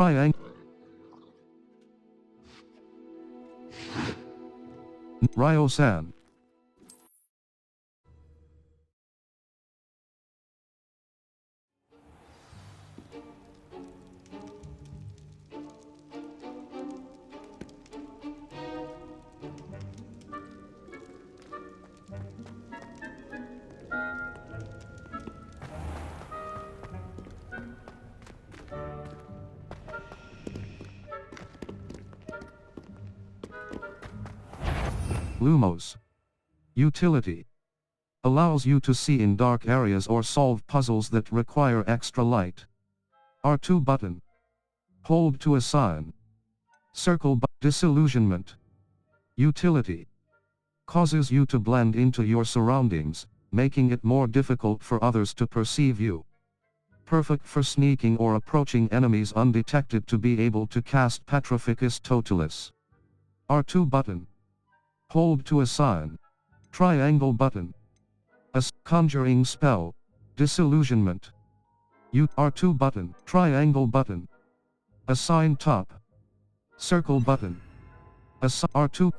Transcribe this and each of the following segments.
Triangle. Ryo-san. Lumos. Utility. Allows you to see in dark areas or solve puzzles that require extra light. R2 button. Hold to assign. Circle button. Disillusionment. Utility. Causes you to blend into your surroundings, making it more difficult for others to perceive you. Perfect for sneaking or approaching enemies undetected to be able to cast Petrificus Totalis. R2 button. Hold to assign. Triangle button. Conjuring spell. Disillusionment. R2 button. Triangle button. Assign top. Circle button. R2.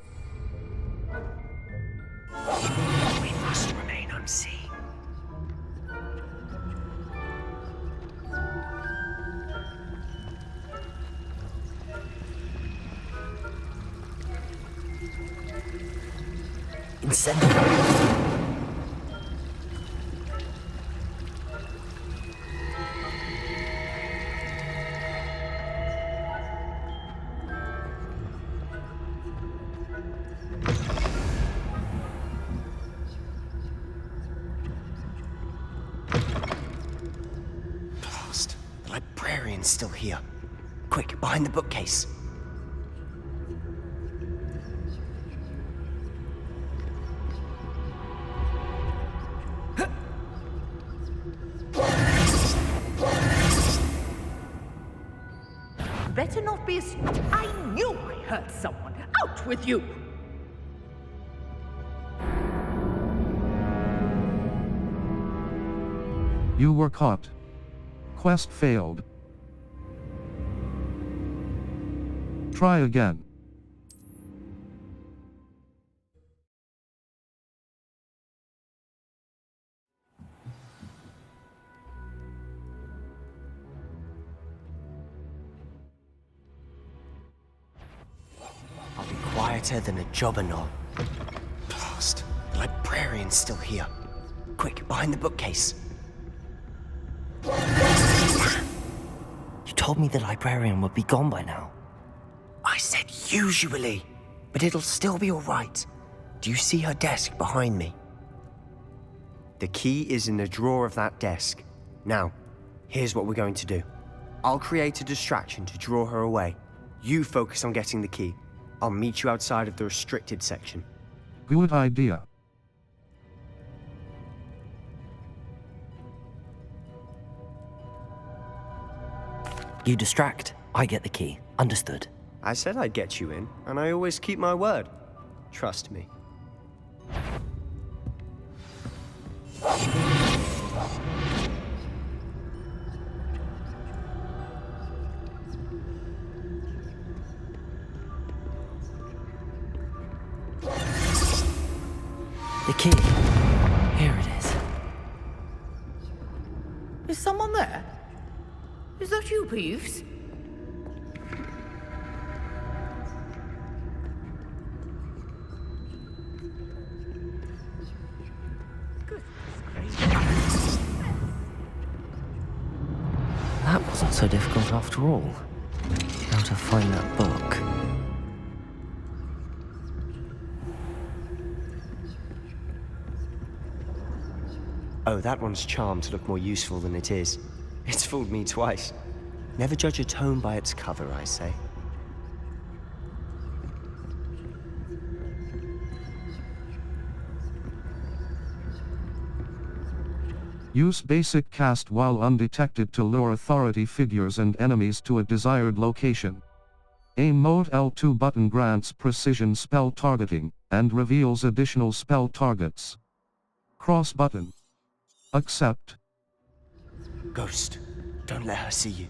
We must remain unseen. Incendiary. Blast. The librarian's still here. Quick, behind the bookcase. Better not be I knew I hurt someone. Out with you! You were caught. Quest failed. Try again. I'll be quieter than a jobberknoll. Blast. The librarian's still here. Quick, behind the bookcase. You told me the librarian would be gone by now. I said usually, but it'll still be all right. Do you see her desk behind me? The key is in the drawer of that desk. Now, here's what we're going to do. I'll create a distraction to draw her away. You focus on getting the key. I'll meet you outside of the restricted section. Good idea. You distract, I get the key. Understood. I said I'd get you in, and I always keep my word. Trust me. The key. Here it is. Is someone there? Is that you, Peeves? That wasn't so difficult after all. How to find that book. Oh, that one's charmed to look more useful than it is. It's fooled me twice. Never judge a tome by its cover, I say. Use basic cast while undetected to lure authority figures and enemies to a desired location. Aim mode L2 button grants precision spell targeting, and reveals additional spell targets. Cross button. Accept. Ghost, don't let her see you.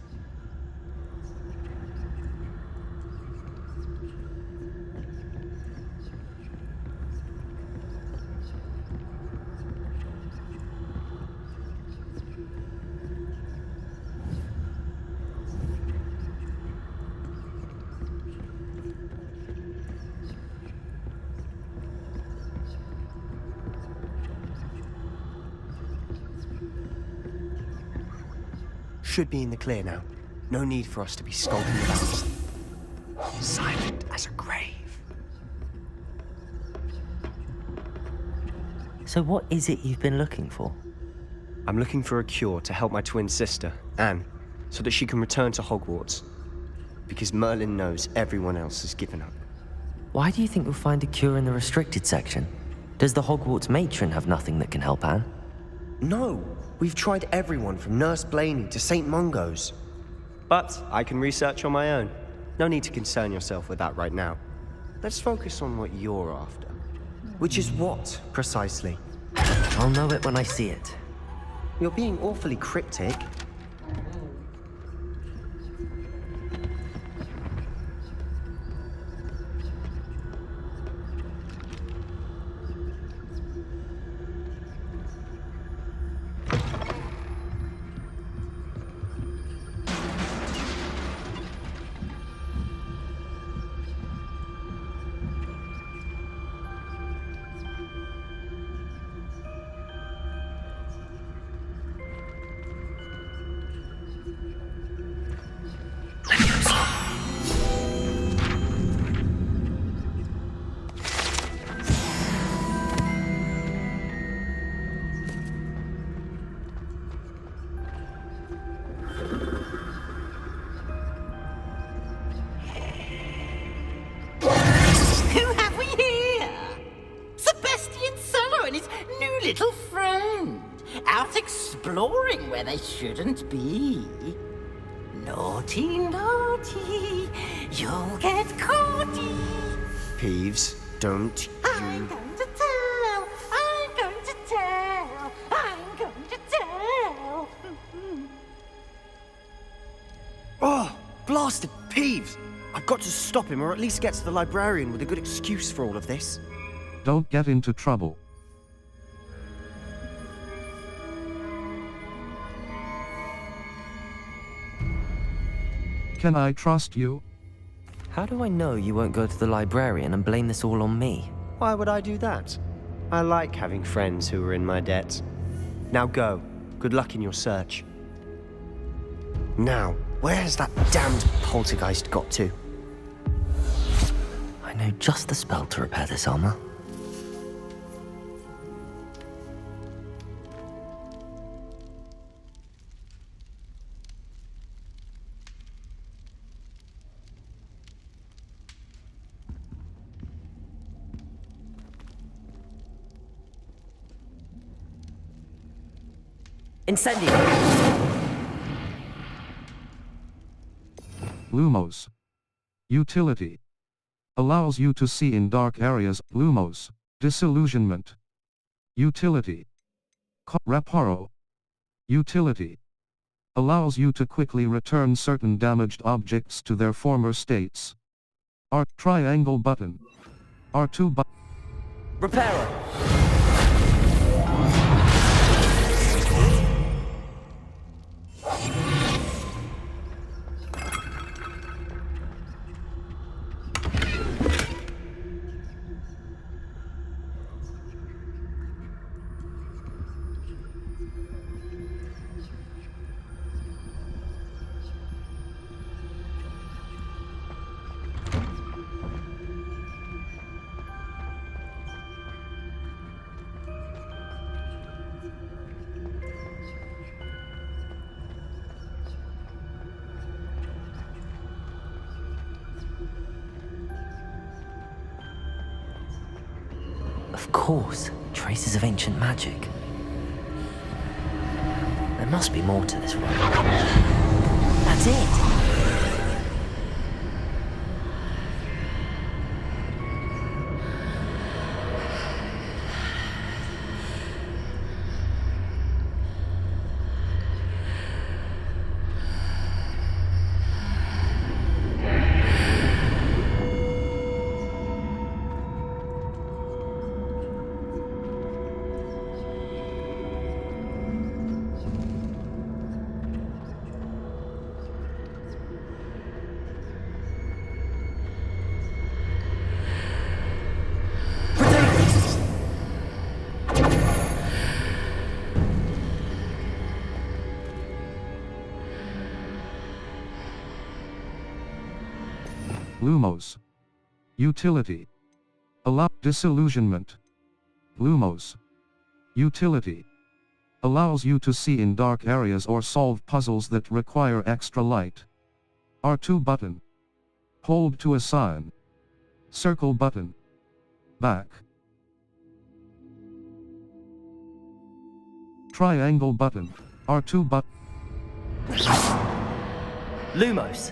should be in the clear now. No need for us to be skulking about. Silent as a grave. So what is it you've been looking for? I'm looking for a cure to help my twin sister, Anne, so that she can return to Hogwarts. Because Merlin knows everyone else has given up. Why do you think you'll find a cure in the restricted section? Does the Hogwarts matron have nothing that can help Anne? No, we've tried everyone from Nurse Blaney to St. Mungo's. But I can research on my own. No need to concern yourself with that right now. Let's focus on what you're after. Which is what, precisely? I'll know it when I see it. You're being awfully cryptic. Who have we here? Sebastian Solo and his new little friend. Out exploring where they shouldn't be. Naughty, naughty, you'll get caughty. Peeves, don't I'm you... going to tell, I'm going to tell, I'm going to tell. Oh, blasted Peeves! I've got to stop him, or at least get to the librarian with a good excuse for all of this. Don't get into trouble. Can I trust you? How do I know you won't go to the librarian and blame this all on me? Why would I do that? I like having friends who are in my debt. Now go. Good luck in your search. Now, where has that damned poltergeist got to? I know just the spell to repair this armor. Incendio! Lumos. Utility. Allows you to see in dark areas. Lumos. Disillusionment. Utility. Reparo. Utility. Allows you to quickly return certain damaged objects to their former states. Triangle button. R2 button. Reparo! Of course, traces of ancient magic. There must be more to this room. That's it! Lumos. Utility. Allow disillusionment. Lumos. Utility. Allows you to see in dark areas or solve puzzles that require extra light. R2 button. Hold to assign. Circle button. Back. Triangle button. R2 button. Lumos.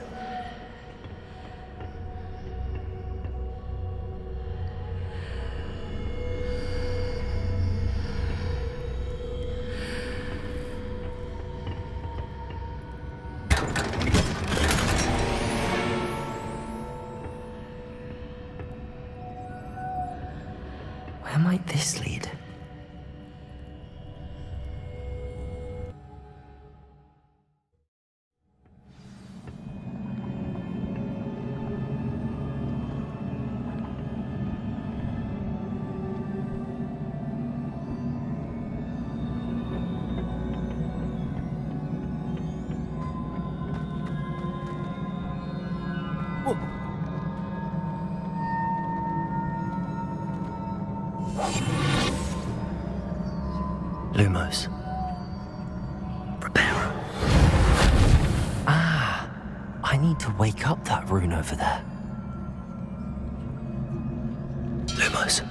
Where might this lead? Lumos. Reparo. Ah, I need to wake up that rune over there. Lumos.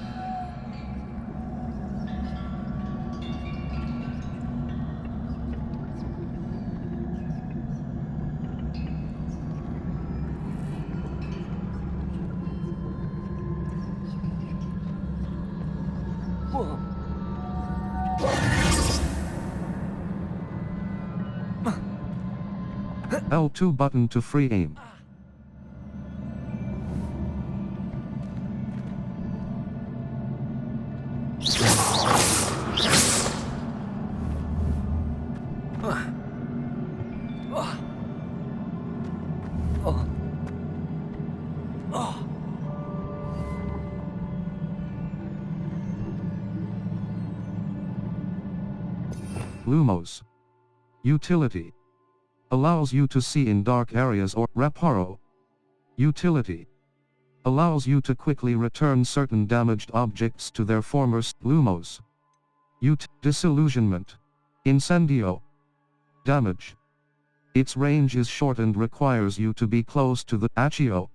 L2 button to free aim. Lumos. Utility. Allows you to see in dark areas or reparo. Utility. Allows you to quickly return certain damaged objects to their former Lumos. Disillusionment. Incendio. Damage. Its range is short and requires you to be close to the Accio.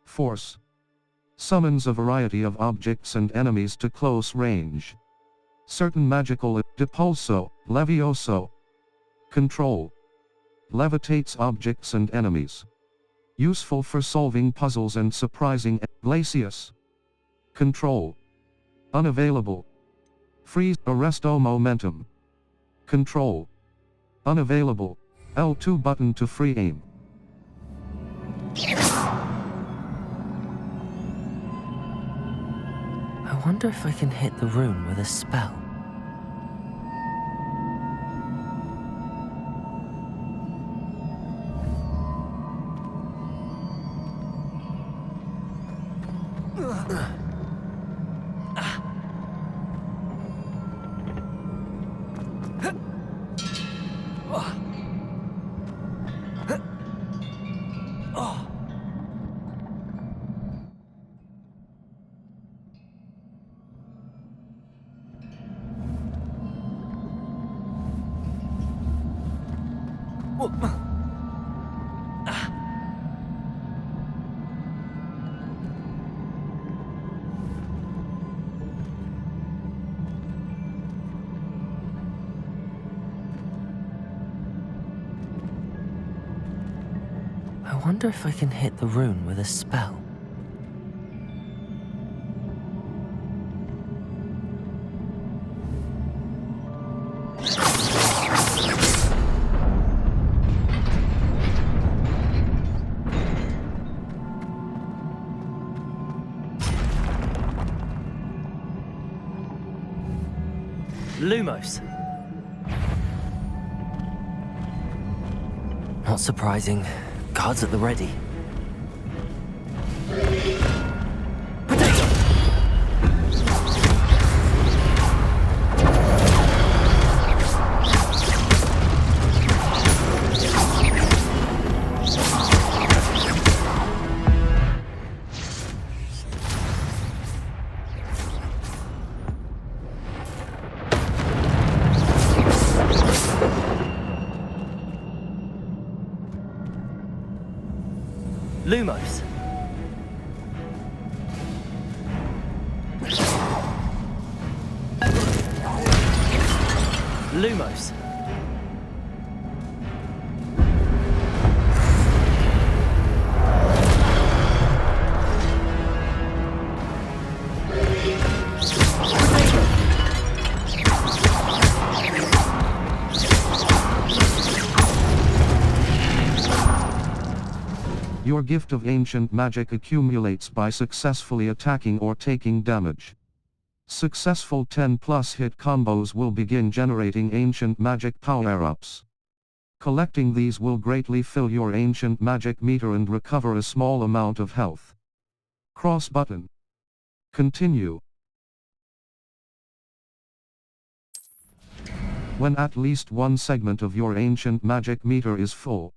Force. Summons a variety of objects and enemies to close range. Certain magical Depulso, Levioso. Control. Levitates objects and enemies. Useful for solving puzzles and surprising Glacius. Control. Unavailable. Freeze, Arresto momentum. Control. Unavailable. L2 button to free aim. I wonder if I can hit the rune with a spell. I wonder if I can hit the rune with a spell. Lumos. Not surprising. Guards at the ready. Lumos. Lumos. Your gift of ancient magic accumulates by successfully attacking or taking damage. Successful 10+ hit combos will begin generating ancient magic power-ups. Collecting these will greatly fill your ancient magic meter and recover a small amount of health. Cross button. Continue. When at least one segment of your ancient magic meter is full.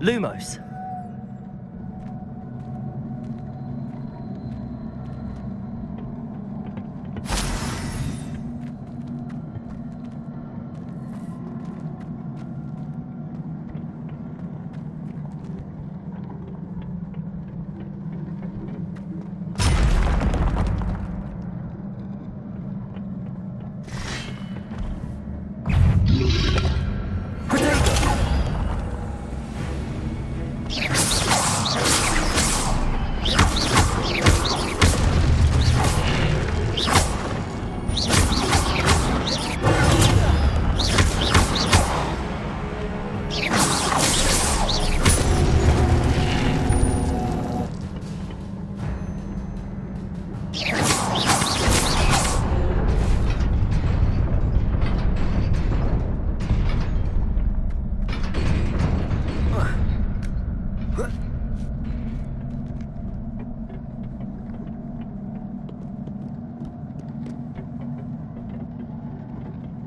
Lumos.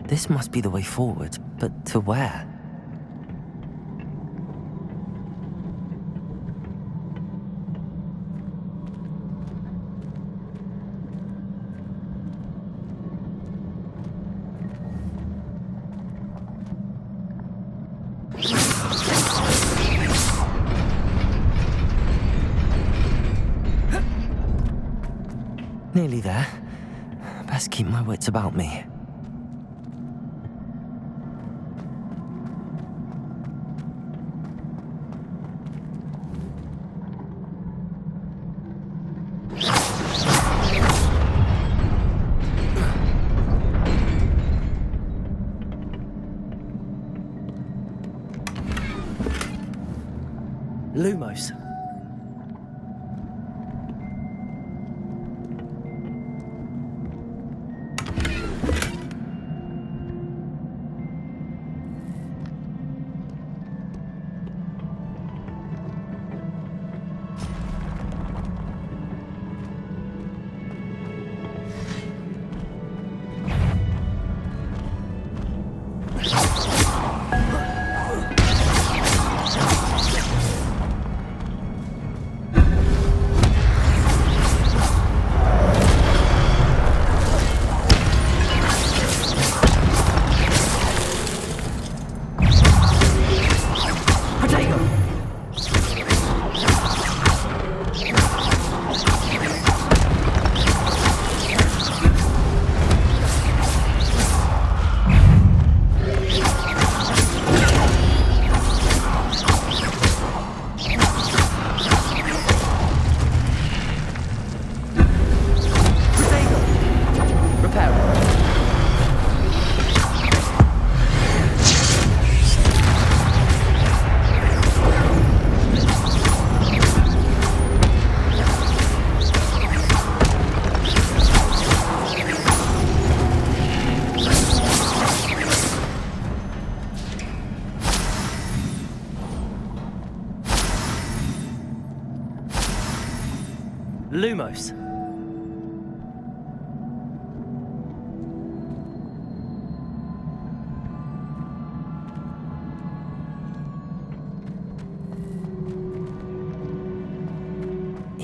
This must be the way forward, but to where? Nearly there. Best keep my wits about me. Lumos. Lumos.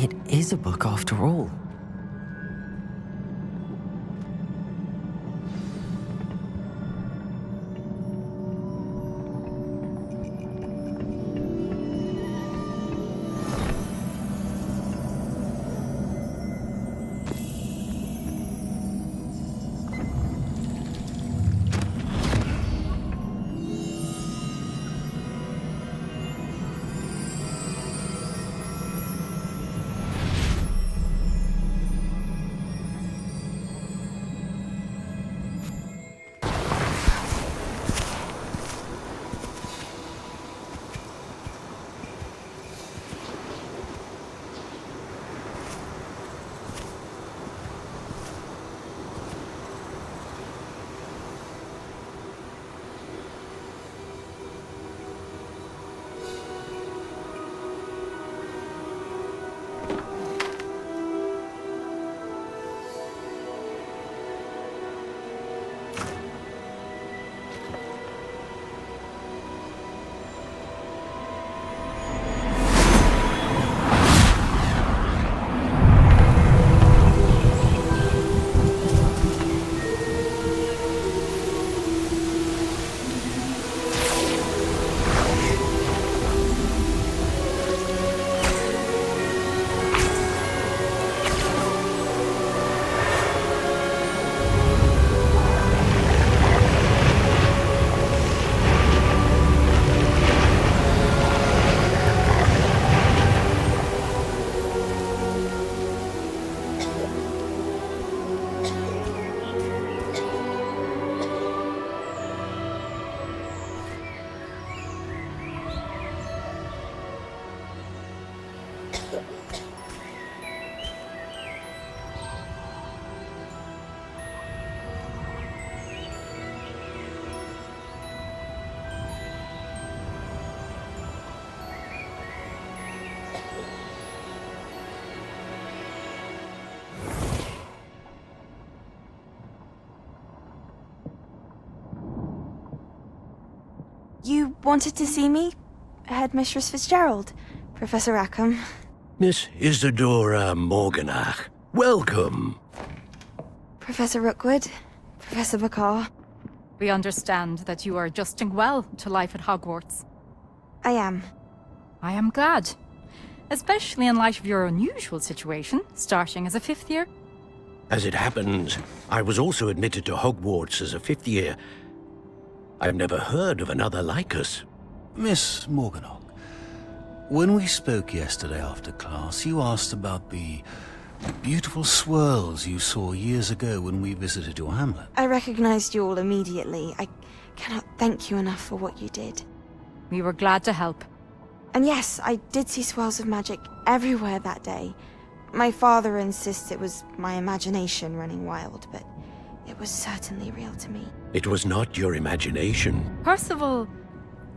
It is a book after all. You wanted to see me? Headmistress Fitzgerald? Professor Rackham? Miss Isadora Morganach, welcome. Professor Rookwood? Professor Bakar? We understand that you are adjusting well to life at Hogwarts. I am. I am glad. Especially in light of your unusual situation, starting as a 5th year. As it happens, I was also admitted to Hogwarts as a 5th year. I've never heard of another like us. Miss Morganach, when we spoke yesterday after class, you asked about the beautiful swirls you saw years ago when we visited your hamlet. I recognized you all immediately. I cannot thank you enough for what you did. We were glad to help. And yes, I did see swirls of magic everywhere that day. My father insists it was my imagination running wild, but it was certainly real to me. It was not your imagination. Percival,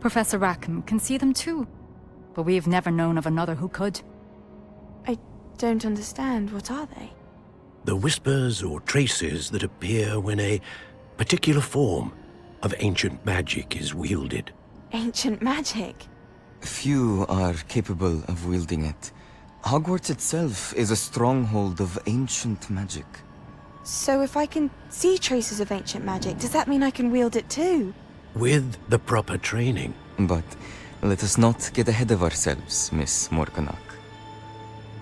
Professor Rackham can see them too. But we have never known of another who could. I don't understand. What are they? The whispers or traces that appear when a particular form of ancient magic is wielded. Ancient magic? Few are capable of wielding it. Hogwarts itself is a stronghold of ancient magic. So if I can see traces of ancient magic, does that mean I can wield it too? With the proper training. But let us not get ahead of ourselves, Miss Morganach.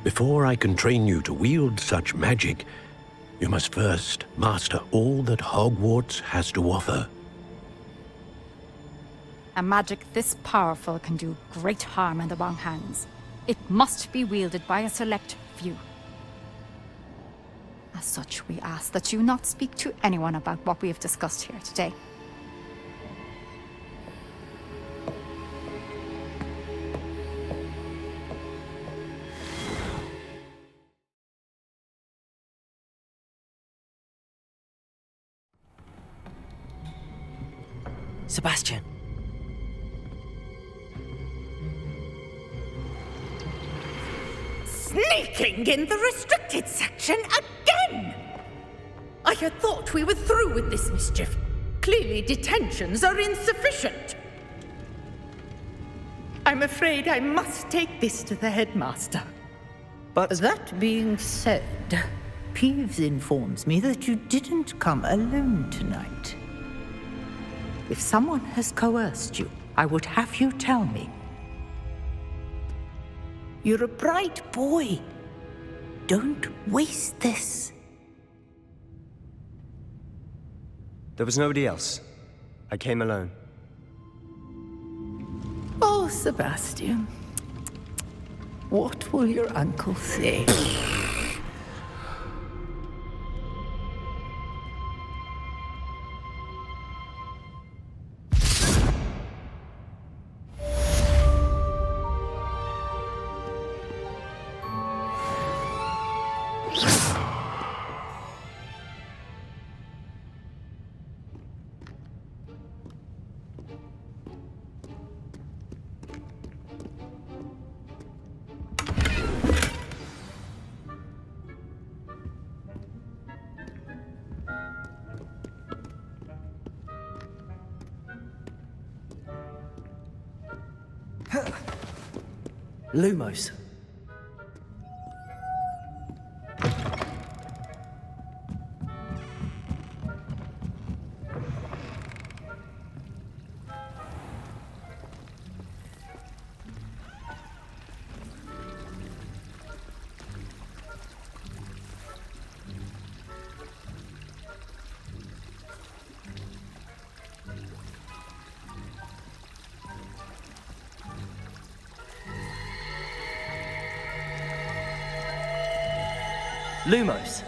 Before I can train you to wield such magic, you must first master all that Hogwarts has to offer. A magic this powerful can do great harm in the wrong hands. It must be wielded by a select few. As such, we ask that you not speak to anyone about what we have discussed here today. Sebastian. Sneaking in the restricted section again! I had thought we were through with this mischief. Clearly detentions are insufficient. I'm afraid I must take this to the headmaster. But... That being said, Peeves informs me that you didn't come alone tonight. If someone has coerced you, I would have you tell me. You're a bright boy. Don't waste this. There was nobody else. I came alone. Oh, Sebastian. What will your uncle say? Lumos. Lumos.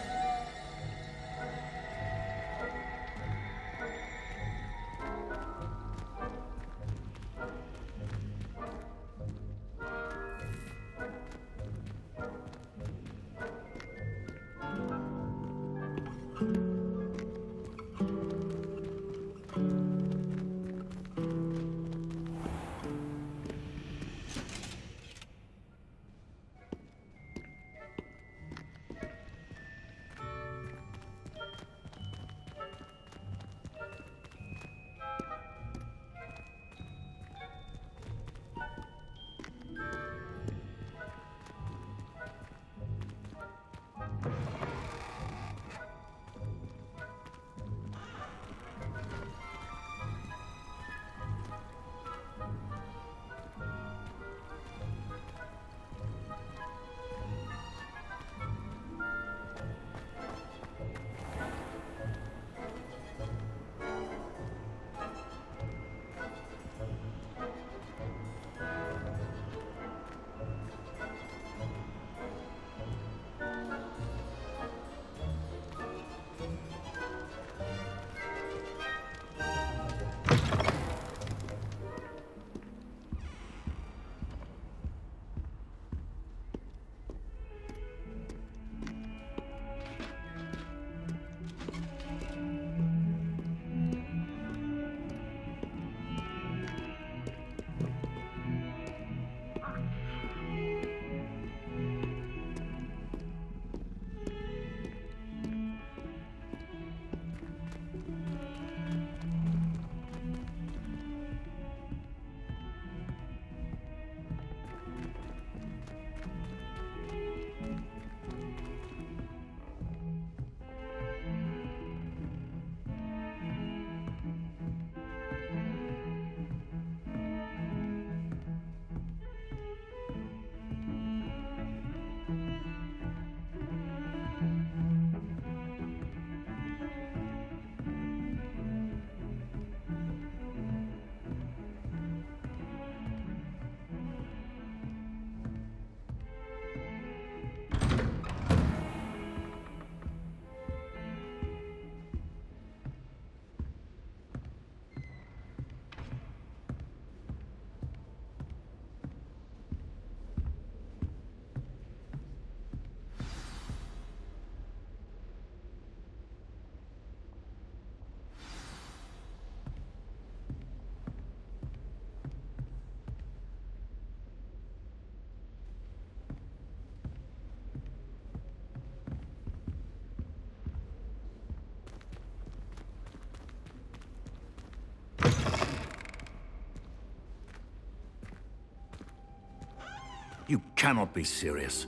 You cannot be serious.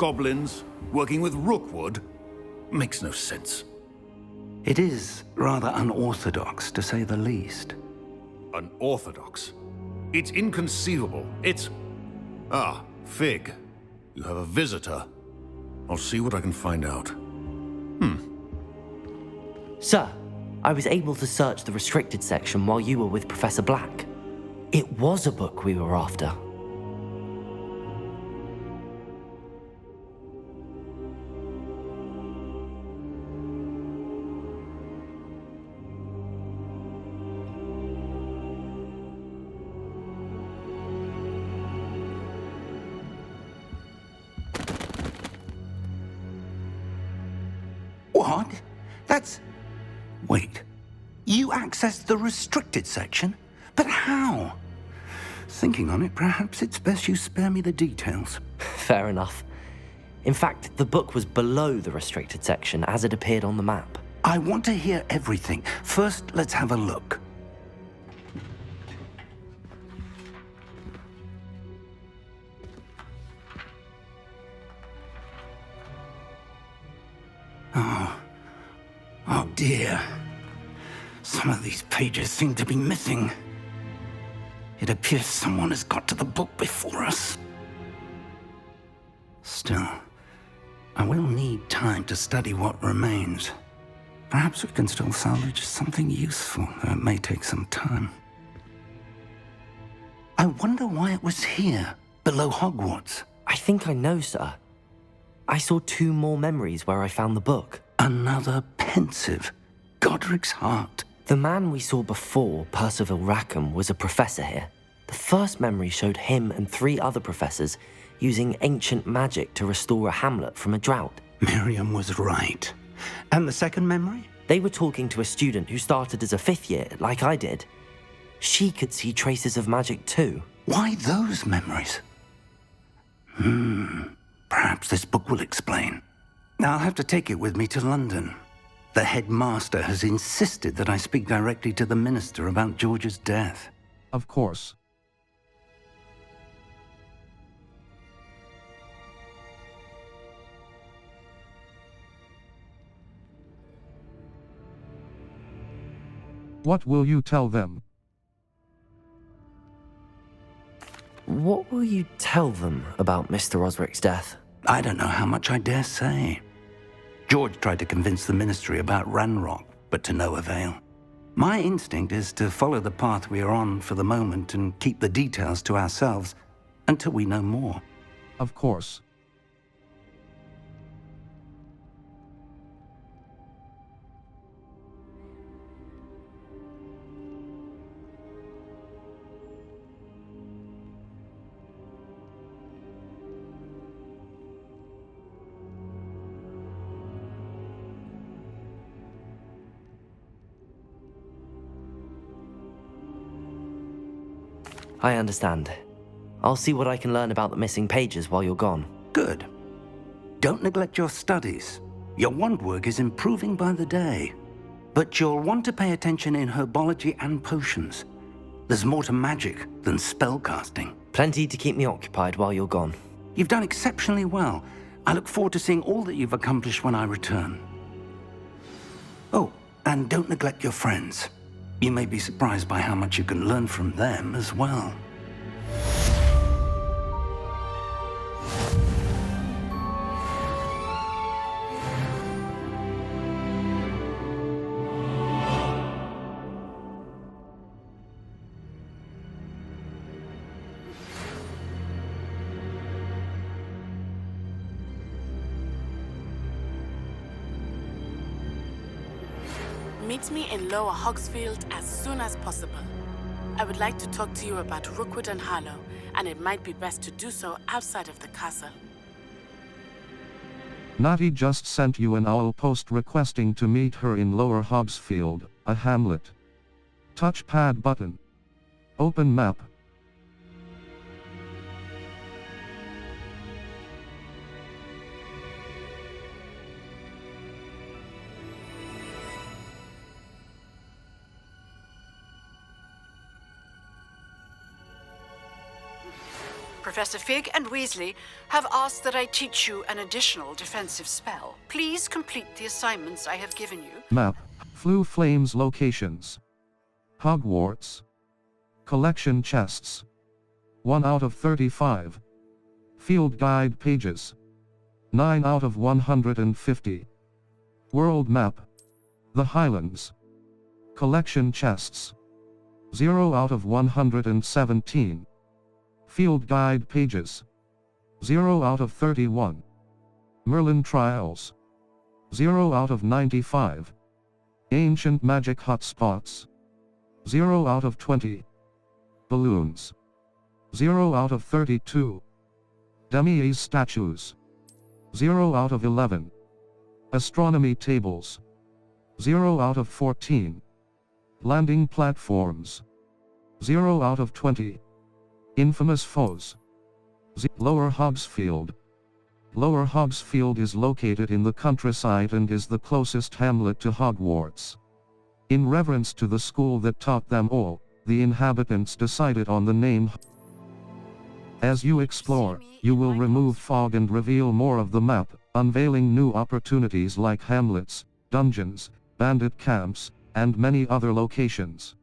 goblins, working with rookwood. Makes no sense. It is rather unorthodox, to say the least. Unorthodox? It's inconceivable. It's... Ah, Fig. You have a visitor. I'll see what I can find out. Sir, I was able to search the restricted section while you were with Professor Black. It was a book we were after. What? That's... Wait. You accessed the restricted section? But how? Thinking on it, perhaps it's best you spare me the details. Fair enough. In fact, the book was below the restricted section as it appeared on the map. I want to hear everything. First, let's have a look. Oh dear. Some of these pages seem to be missing. It appears someone has got to the book before us. Still, I will need time to study what remains. Perhaps we can still salvage something useful, though it may take some time. I wonder why it was here, below Hogwarts. I think I know, sir. I saw 2 more memories where I found the book. Another pensive. Godric's heart. The man we saw before, Percival Rackham, was a professor here. The first memory showed him and 3 other professors using ancient magic to restore a hamlet from a drought. Miriam was right. And the second memory? They were talking to a student who started as a 5th year, like I did. She could see traces of magic too. Why those memories? Perhaps this book will explain. I'll have to take it with me to London. The headmaster has insisted that I speak directly to the minister about George's death. Of course. What will you tell them? What will you tell them about Mr. Osric's death? I don't know how much I dare say. George tried to convince the ministry about Ranrock, but to no avail. My instinct is to follow the path we are on for the moment and keep the details to ourselves until we know more. Of course. I understand. I'll see what I can learn about the missing pages while you're gone. Good. Don't neglect your studies. Your wand work is improving by the day. But you'll want to pay attention in herbology and potions. There's more to magic than spellcasting. Plenty to keep me occupied while you're gone. You've done exceptionally well. I look forward to seeing all that you've accomplished when I return. Oh, and don't neglect your friends. You may be surprised by how much you can learn from them as well. Meet me in Lower Hogsfield as soon as possible. I would like to talk to you about Rookwood and Harlow, and it might be best to do so outside of the castle. Natty just sent you an owl post requesting to meet her in Lower Hogsfield, a hamlet. Touchpad button. Open map. Professor Fig and Weasley have asked that I teach you an additional defensive spell. Please complete the assignments I have given you. Map. Floo Flames locations. Hogwarts. Collection chests. 1 out of 35. Field guide pages. 9 out of 150. World map. The Highlands. Collection chests. 0 out of 117. Field guide pages. 0 out of 31. Merlin Trials. 0 out of 95. Ancient Magic Hotspots. 0 out of 20. Balloons. 0 out of 32. Demi's Statues. 0 out of 11. Astronomy Tables. 0 out of 14. Landing Platforms. 0 out of 20. Infamous Foes. Lower Hogsfield. Lower Hogsfield is located in the countryside and is the closest hamlet to Hogwarts. In reverence to the school that taught them all, the inhabitants decided on the name. As you explore, you will remove fog and reveal more of the map, unveiling new opportunities like hamlets, dungeons, bandit camps, and many other locations.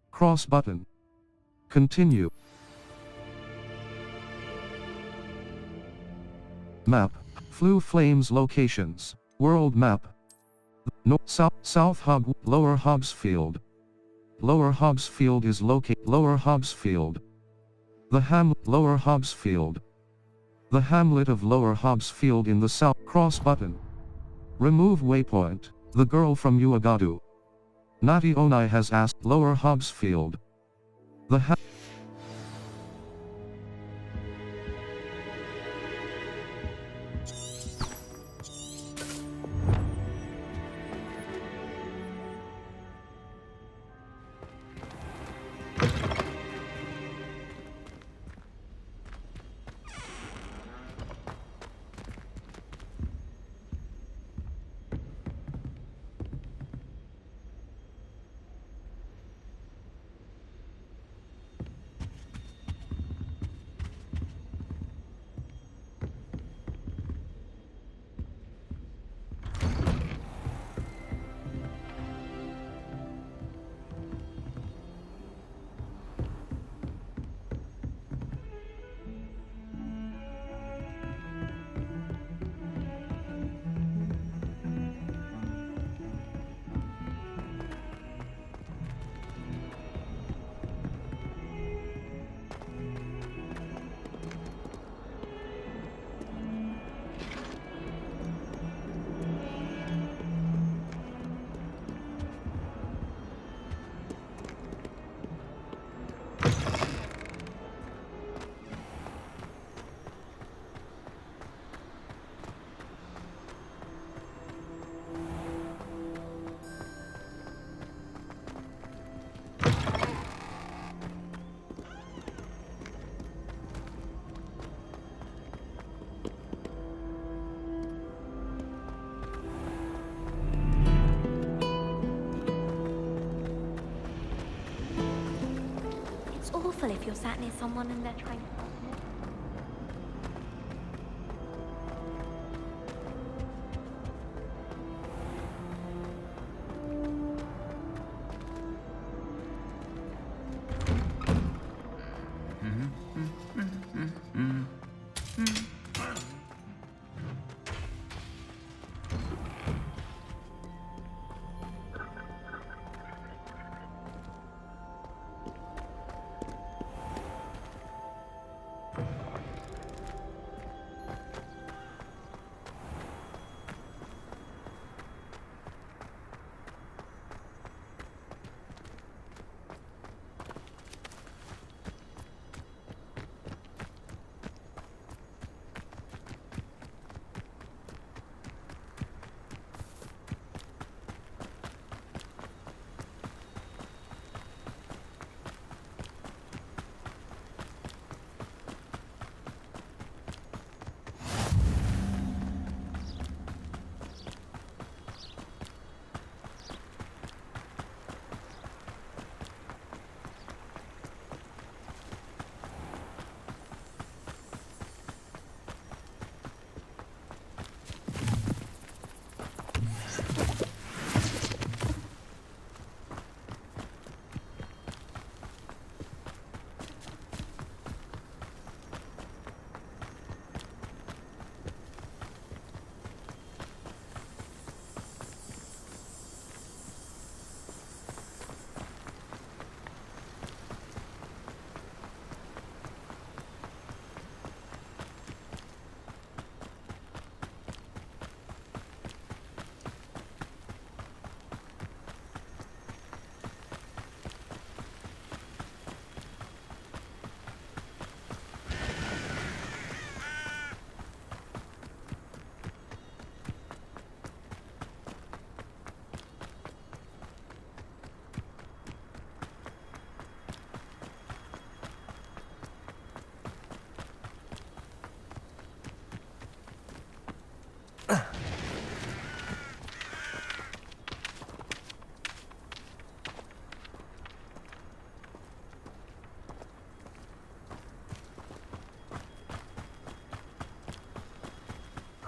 Cross button. Continue. Map. Floo Flames locations. World map. South Hog. Lower Hogsfield. Lower Hogsfield is located. Lower Hogsfield. Lower Hogsfield. The hamlet of Lower Hogsfield in the south. Cross button. Remove waypoint. The girl from Uagadu. Nati Onai has asked. Lower Hogsfield. The If you're sat near someone and they're trying to help you.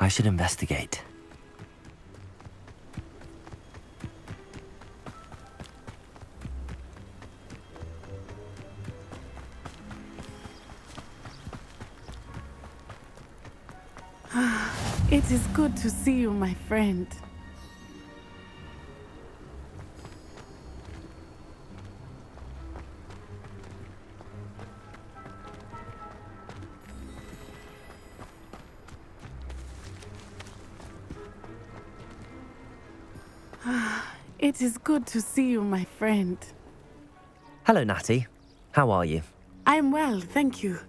should investigate. It is good to see you, my friend. It is good to see you, my friend. Hello, Natty. How are you? I am well, thank you.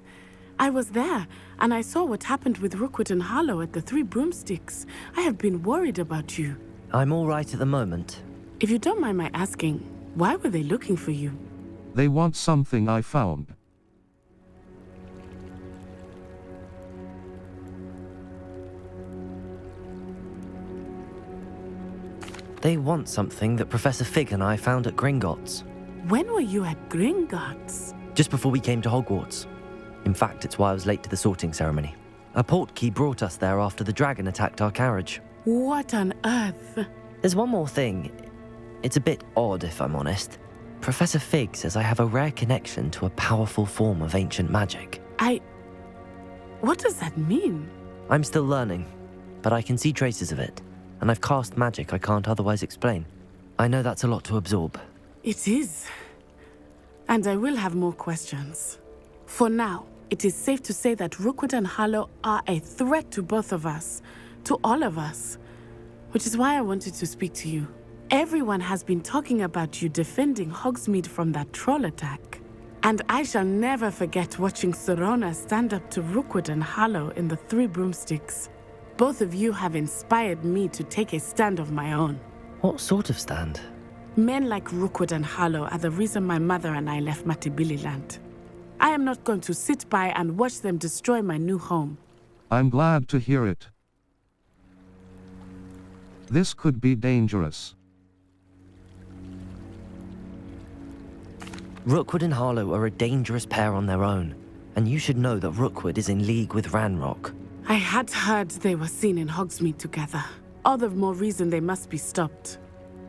I was there, and I saw what happened with Rookwood and Harlow at the Three Broomsticks. I have been worried about you. I'm all right at the moment. If you don't mind my asking, why were they looking for you? They want something I found. They want something that Professor Fig and I found at Gringotts. When were you at Gringotts? Just before we came to Hogwarts. In fact, it's why I was late to the sorting ceremony. A portkey brought us there after the dragon attacked our carriage. What on earth? There's one more thing. It's a bit odd, if I'm honest. Professor Fig says I have a rare connection to a powerful form of ancient magic. What does that mean? I'm still learning, but I can see traces of it. And I've cast magic I can't otherwise explain. I know that's a lot to absorb. It is. And I will have more questions. For now, it is safe to say that Rookwood and Harlow are a threat to both of us, to all of us. Which is why I wanted to speak to you. Everyone has been talking about you defending Hogsmeade from that troll attack. And I shall never forget watching Serona stand up to Rookwood and Harlow in the Three Broomsticks. Both of you have inspired me to take a stand of my own. What sort of stand? Men like Rookwood and Harlow are the reason my mother and I left Matabeleland. I am not going to sit by and watch them destroy my new home. I'm glad to hear it. This could be dangerous. Rookwood and Harlow are a dangerous pair on their own, and you should know that Rookwood is in league with Ranrock. I had heard they were seen in Hogsmeade together. All the more reason they must be stopped.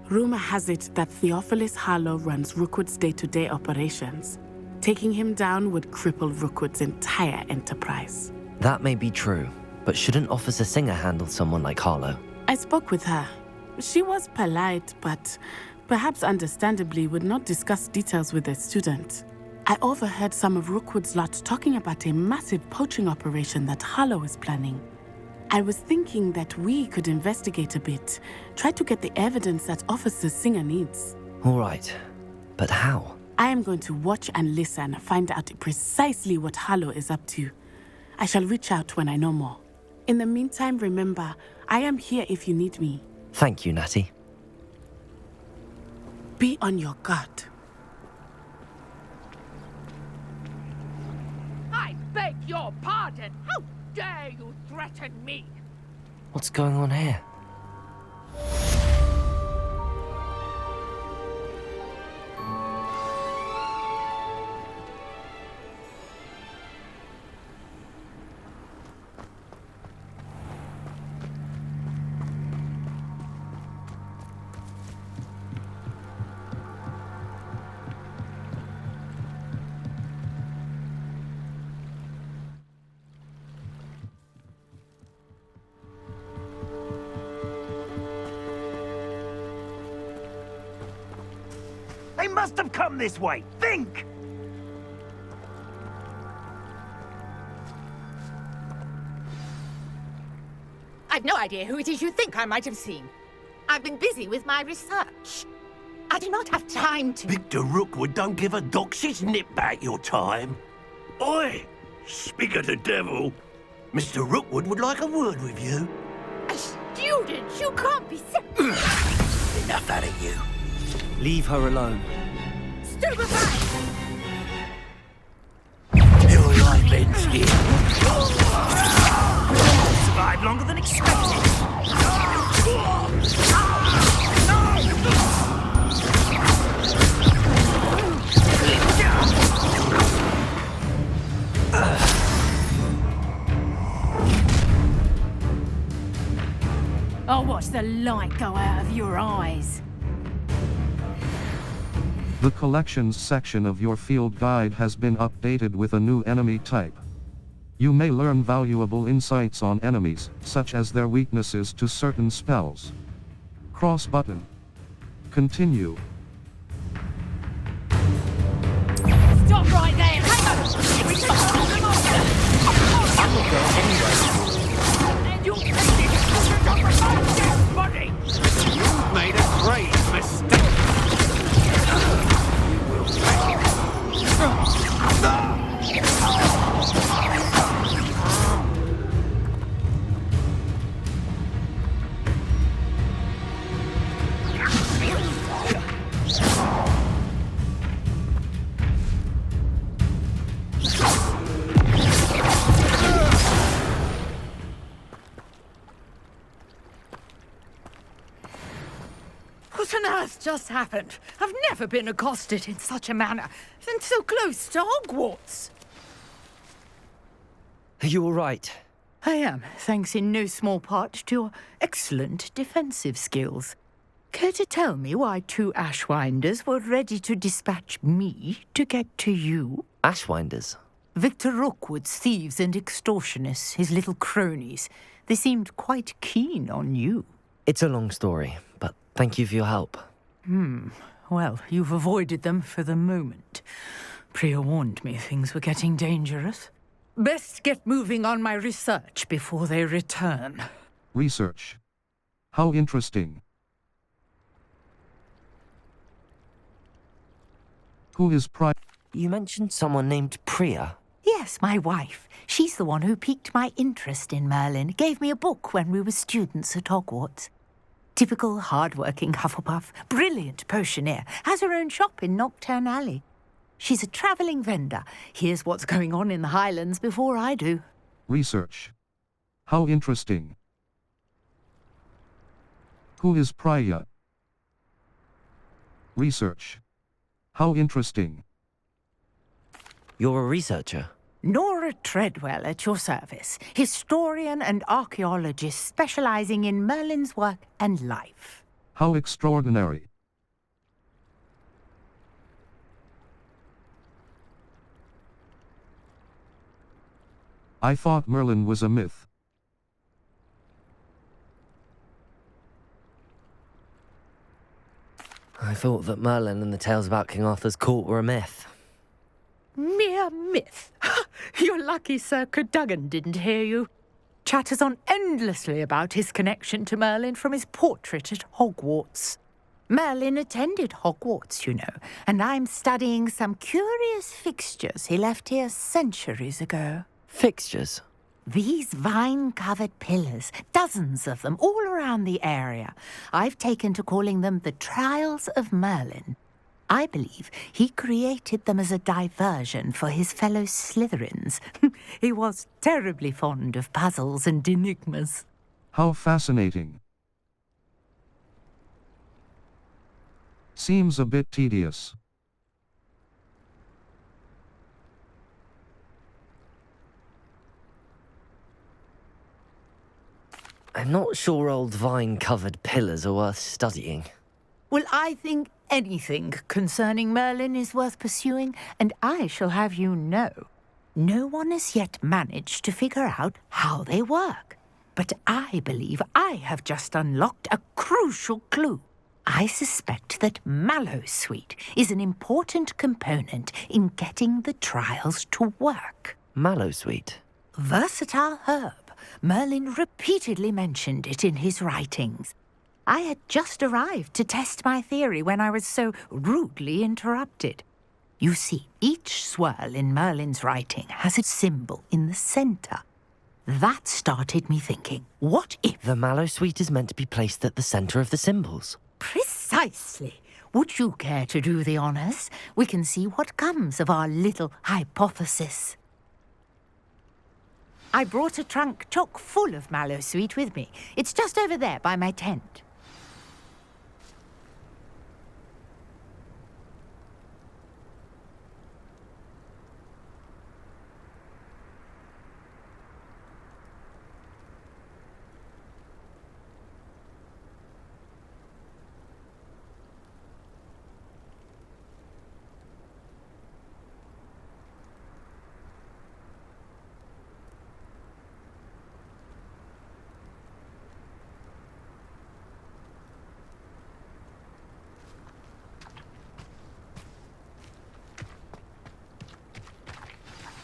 Rumor has it that Theophilus Harlow runs Rookwood's day-to-day operations. Taking him down would cripple Rookwood's entire enterprise. That may be true, but shouldn't Officer Singer handle someone like Harlow? I spoke with her. She was polite, but perhaps understandably would not discuss details with a student. I overheard some of Rookwood's lot talking about a massive poaching operation that Harlow is planning. I was thinking that we could investigate a bit, try to get the evidence that Officer Singer needs. All right, but how? I am going to watch and listen, find out precisely what Harlow is up to. I shall reach out when I know more. In the meantime, remember, I am here if you need me. Thank you, Natty. Be on your guard. I beg your pardon! How dare you threaten me? What's going on here? They must have come this way. Think! I've no idea who it is you think I might have seen. I've been busy with my research. I do not have time to... Victor Rookwood don't give a doxy's nip back your time. Oi! Speak of the devil. Mr. Rookwood would like a word with you. A student? You can't be Enough out of you. Leave her alone. Stupefy! Your life ends here. Survived longer than expected. I'll watch the light go out of your eyes. The collections section of your field guide has been updated with a new enemy type. You may learn valuable insights on enemies, such as their weaknesses to certain spells. Cross button. Continue. Stop right there! Hang on! We can hold them off! I'm not going anywhere. And you'll Buddy! You've made a grave mistake! What on earth just happened? I've never been accosted in such a manner, and so close to Hogwarts. Are you all right? I am, thanks in no small part to your excellent defensive skills. Care to tell me why 2 Ashwinders were ready to dispatch me to get to you? Ashwinders? Victor Rookwood's thieves and extortionists, his little cronies. They seemed quite keen on you. It's a long story, but thank you for your help. Well, you've avoided them for the moment. Priya warned me things were getting dangerous. Best get moving on my research before they return. Research. How interesting. Who is You mentioned someone named Priya. Yes, my wife. She's the one who piqued my interest in Merlin. Gave me a book when we were students at Hogwarts. Typical hard-working Hufflepuff, brilliant potioneer, has her own shop in Knockturn Alley. She's a travelling vendor. Hears what's going on in the Highlands before I do. Research. How interesting. Who is Priya? Research. How interesting. You're a researcher? Nora Treadwell at your service. Historian and archaeologist specialising in Merlin's work and life. How extraordinary. I thought Merlin was a myth. I thought that Merlin and the tales about King Arthur's court were a myth. Mere myth. You're lucky Sir Cadogan didn't hear you. Chatters on endlessly about his connection to Merlin from his portrait at Hogwarts. Merlin attended Hogwarts, you know, and I'm studying some curious fixtures he left here centuries ago. Fixtures? These vine-covered pillars, dozens of them, all around the area. I've taken to calling them the Trials of Merlin. I believe he created them as a diversion for his fellow Slytherins. He was terribly fond of puzzles and enigmas. How fascinating. Seems a bit tedious. I'm not sure old vine-covered pillars are worth studying. Well, I think anything concerning Merlin is worth pursuing, and I shall have you know, no one has yet managed to figure out how they work. But I believe I have just unlocked a crucial clue. I suspect that Mallowsweet is an important component in getting the trials to work. Mallowsweet? Versatile herb. Merlin repeatedly mentioned it in his writings. I had just arrived to test my theory when I was so rudely interrupted. You see, each swirl in Merlin's writing has a symbol in the centre. That started me thinking, what if... The Mallowsweet is meant to be placed at the centre of the symbols. Precisely. Would you care to do the honours? We can see what comes of our little hypothesis. I brought a trunk chock full of Mallowsweet with me. It's just over there by my tent.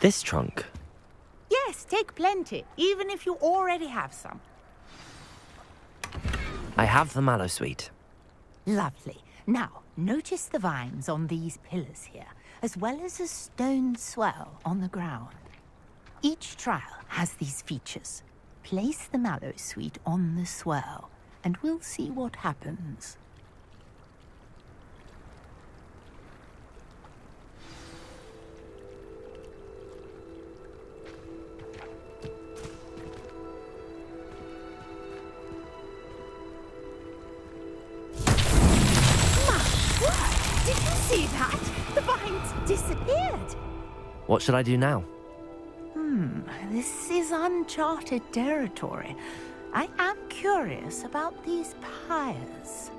This trunk? Yes, take plenty, even if you already have some. I have the mallow sweet. Lovely. Now, notice the vines on these pillars here, as well as a stone swell on the ground. Each trial has these features. Place the mallow sweet on the swell, and we'll see what happens. Did you see that? The vines disappeared. What should I do now? This is uncharted territory. I am curious about these pyres.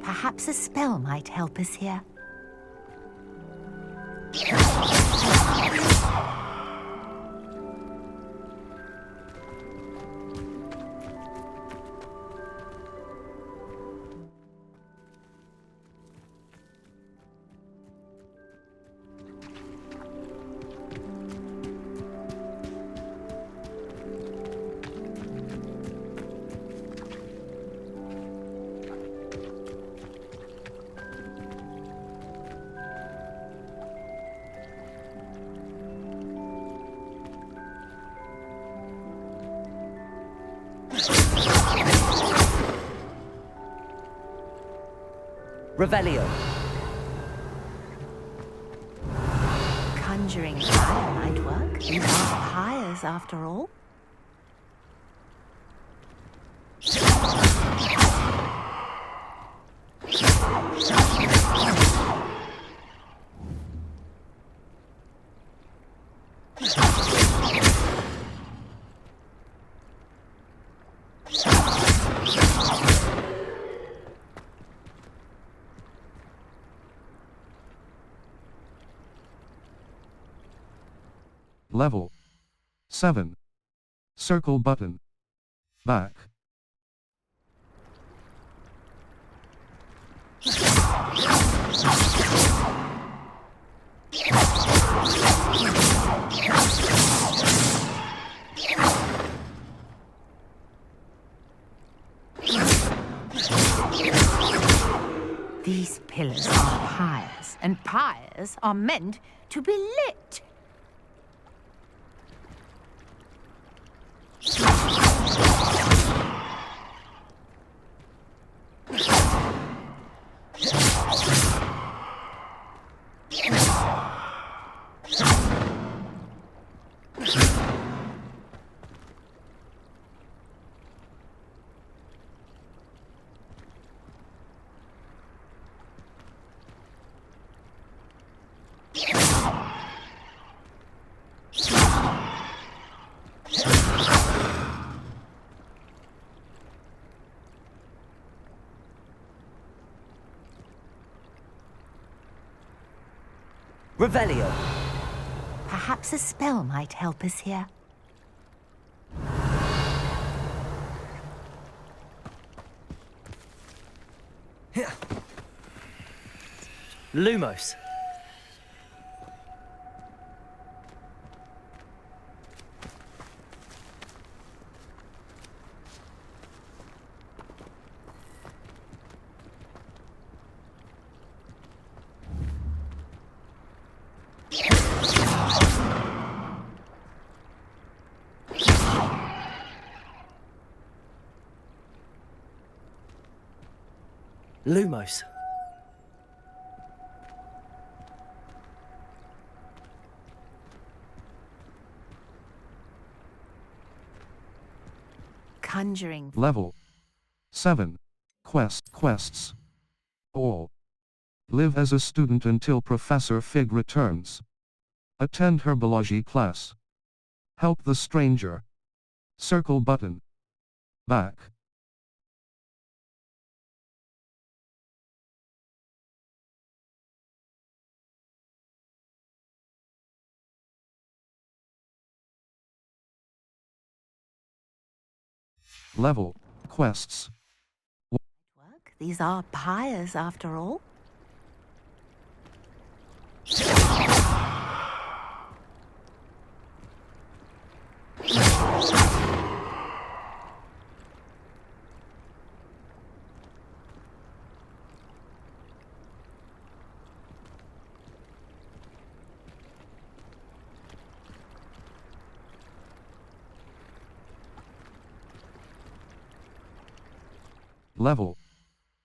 Perhaps a spell might help us here. Revelio. Conjuring fire might work. These are pyres, after all. Level 7. Circle button. Back. These pillars are pyres, and pyres are meant to be lit. Revelio. Perhaps a spell might help us here. Lumos. Lumos. Conjuring. Level 7. Quests. All. Live as a student until Professor Fig returns. Attend herbology class. Help the stranger. Circle button. Back. Level. Quests. These are pyres, after all. Level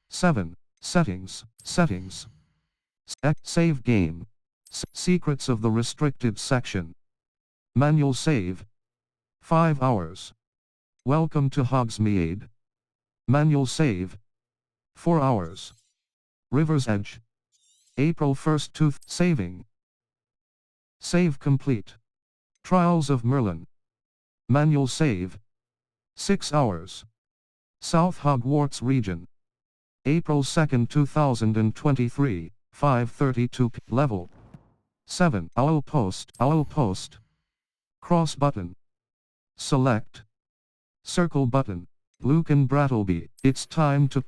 7. Settings. Save game. Secrets of the restricted section. Manual save. 5 hours. Welcome to Hogsmeade. Manual save. 4 hours. River's Edge. April 1st. Saving. Save complete. Trials of Merlin. Manual save. 6 hours. South Hogwarts region. April 2nd, 2023, 5:32 p. Level 7. Owl post. Cross button. Select. Circle button. Luke and Brattleby, it's time to